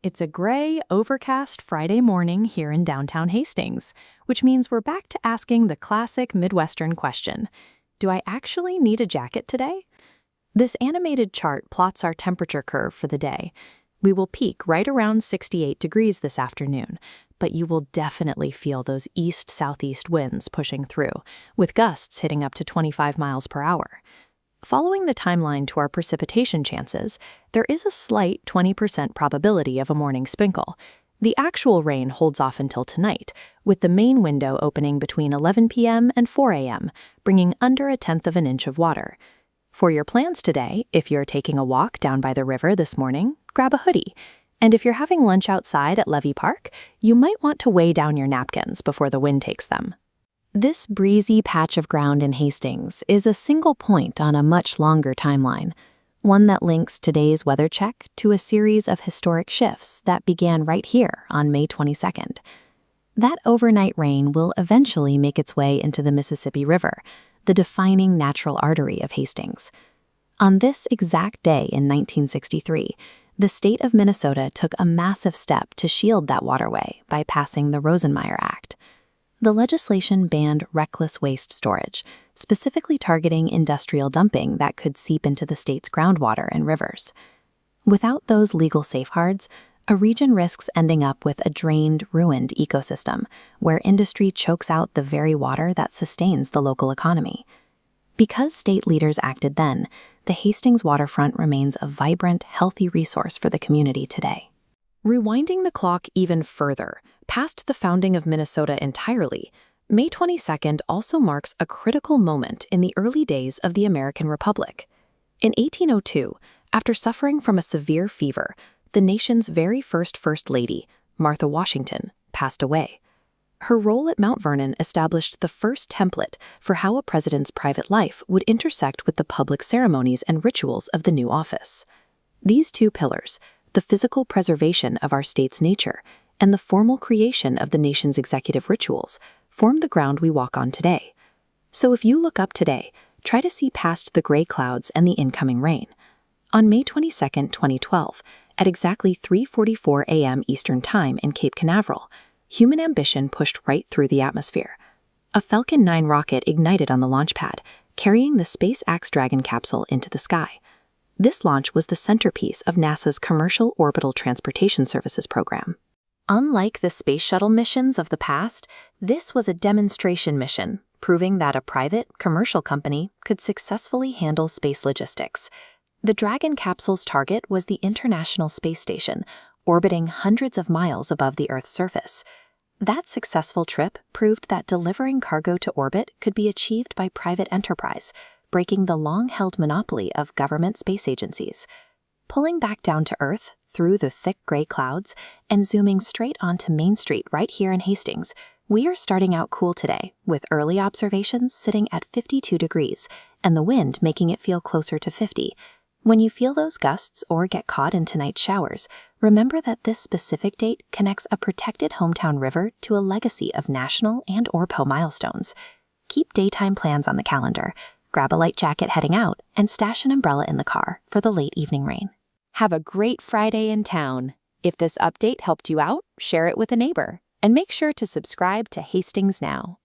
It's a gray, overcast Friday morning here in downtown Hastings, which means we're back to asking the classic Midwestern question: do I actually need a jacket today? This animated chart plots our temperature curve for the day. We will peak right around 68 degrees this afternoon, but you will definitely feel those east-southeast winds pushing through, with gusts hitting up to 25 miles per hour. Following the timeline to our precipitation chances, there is a slight 20% probability of a morning sprinkle. The actual rain holds off until tonight, with the main window opening between 11 p.m. and 4 a.m., bringing under 1/10 of an inch of water. For your plans today, if you're taking a walk down by the river this morning, grab a hoodie. And if you're having lunch outside at Levee Park, you might want to weigh down your napkins before the wind takes them. This breezy patch of ground in Hastings is a single point on a much longer timeline, one that links today's weather check to a series of historic shifts that began right here on May 22nd. That overnight rain will eventually make its way into the Mississippi River, the defining natural artery of Hastings. On this exact day in 1963, the state of Minnesota took a massive step to shield that waterway by passing the Rosenmeyer Act. The legislation banned reckless waste storage, specifically targeting industrial dumping that could seep into the state's groundwater and rivers. Without those legal safeguards, a region risks ending up with a drained, ruined ecosystem where industry chokes out the very water that sustains the local economy. Because state leaders acted then, the Hastings waterfront remains a vibrant, healthy resource for the community today. Rewinding the clock even further, past the founding of Minnesota entirely, May 22nd also marks a critical moment in the early days of the American Republic. In 1802, after suffering from a severe fever, the nation's very first First Lady, Martha Washington, passed away. Her role at Mount Vernon established the first template for how a president's private life would intersect with the public ceremonies and rituals of the new office. These two pillars, the physical preservation of our state's nature and the formal creation of the nation's executive rituals, form the ground we walk on today. So if you look up today, try to see past the gray clouds and the incoming rain. On May 22, 2012, at exactly 3:44 a.m. Eastern Time in Cape Canaveral, human ambition pushed right through the atmosphere. A Falcon 9 rocket ignited on the launch pad, carrying the SpaceX Dragon capsule into the sky. This launch was the centerpiece of NASA's Commercial Orbital Transportation Services program. Unlike the space shuttle missions of the past, this was a demonstration mission, proving that a private, commercial company could successfully handle space logistics. The Dragon capsule's target was the International Space Station, orbiting hundreds of miles above the Earth's surface. That successful trip proved that delivering cargo to orbit could be achieved by private enterprise, breaking the long-held monopoly of government space agencies. Pulling back down to Earth through the thick gray clouds and zooming straight onto Main Street right here in Hastings, we are starting out cool today, with early observations sitting at 52 degrees and the wind making it feel closer to 50. When you feel those gusts or get caught in tonight's showers, remember that this specific date connects a protected hometown river to a legacy of national and/or PO milestones. Keep daytime plans on the calendar. Grab a light jacket heading out, and stash an umbrella in the car for the late evening rain. Have a great Friday in town. If this update helped you out, share it with a neighbor, and make sure to subscribe to Hastings Now.